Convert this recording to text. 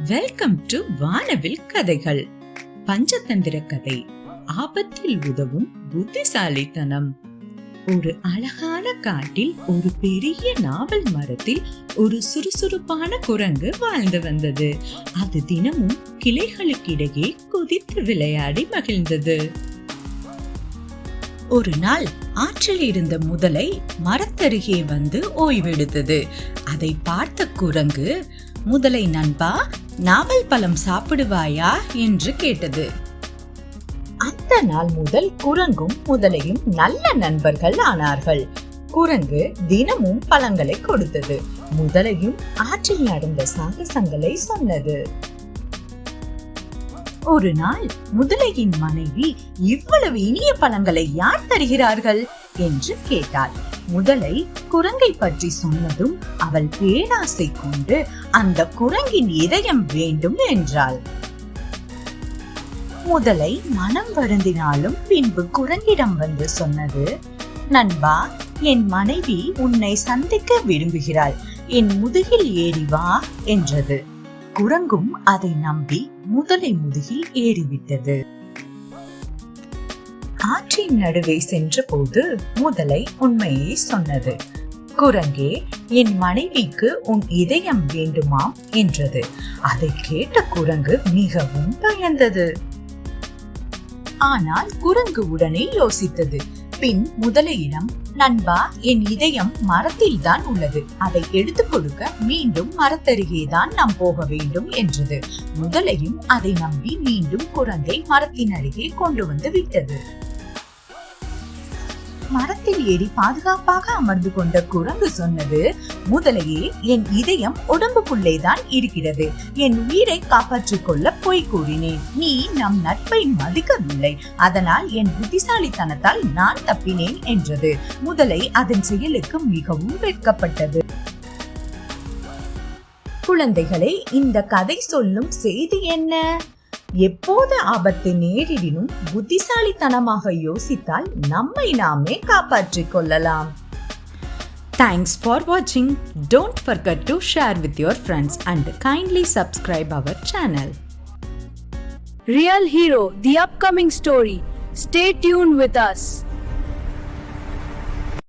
Welcome to வானவில் கதைகள். பஞ்சதந்திர கதை, ஆபத்தில் உதவும் புத்திசாலித்தனம். ஒரு அழகான காட்டில் ஒரு பெரிய நாவல் மரத்தில் ஒரு சுறுசுறுப்பான குரங்கு வாழ்ந்து வந்தது. அது தினமும் கிளைகளுக்கிடையே குதித்து விளையாடி மகிழ்ந்தது. ஒரு நாள் ஆற்றில் இருந்த முதலை மரத்தருகே வந்து ஓய்வெடுத்தது. அதை பார்த்த குரங்கு, முதலை நண்பா, நாவல் பழம் சாப்பிடுவாயா என்று கேட்டது. அந்த நாள் முதல் குரங்கும் முதலையும் நல்ல நண்பர்கள் ஆனார்கள். குரங்கு தினமும் பழங்களை கொடுத்தது. முதலையும் ஆற்றில் நடந்த சாகசங்களை சொன்னது. ஒரு நாள் முதலையின் மனைவி, இவ்வளவு இனிய பழங்களை யார் தருகிறார்கள் என்று கேட்டாள். முதலை குரங்கை பற்றி சொன்னதும் அவள் பேராசை கொண்டு அந்த குரங்கின் இதயம் வேண்டும் என்றாள். முதலை மனம் வருந்தினாலும் பின்பு குரங்கிடம் வந்து சொன்னது, நண்பா, என் மனைவி உன்னை சந்திக்க விரும்புகிறாள், என் முதுகில் ஏறி வா என்றது. குரங்கும் அதை நம்பி முதலை முதுகில் ஏறிவிட்டது. ஆற்றின் நடுவே சென்ற போது முதலை உண்மையை சொன்னது. குரங்கே, என் மனைவிக்கு உன் இதயம் வேண்டுமாம் என்றது. அதை கேட்ட குரங்கு மிகவும் பயந்தது. ஆனால் குரங்கு உடனே யோசித்தது. பின் முதலையிடம், நண்பா, என் இதயம் மரத்தில் தான் உள்ளது, அதை எடுத்துக் கொடுக்க மீண்டும் மரத்தருகே தான் நாம் போக வேண்டும் என்றது. முதலையும் அதை நம்பி மீண்டும் குரங்கை மரத்தின் அருகே கொண்டு வந்து விட்டது. மரத்தில் ஏறி பாதுகாப்பாக அமர்ந்து கொண்ட குரங்கு சொன்னது, முதலையே, என் இதயம் உடம்புக்குள்ளே தான் இருக்கிறது, என் உயிரை காப்பாற்றிக் கொள்ள பொய் கூறினேன், நீ நம் நட்பை மதிக்கவில்லை, அதனால் என் புத்திசாலித்தனத்தால் நான் தப்பினேன் என்றது. முதலை அதன் செயலுக்கு மிகவும் வெட்கப்பட்டது. குழந்தைகளே, இந்த கதை சொல்லும் செய்தி என்ன? எப்போது ஆபத்து நேரிடினும் புத்திசாலித்தனமாக யோசித்தால் நம்மை நாமே காப்பாற்றிக் கொள்ளலாம். Thanks for watching. Don't forget to share with your friends and kindly subscribe our channel. Real Hero, the upcoming story. Stay tuned with us.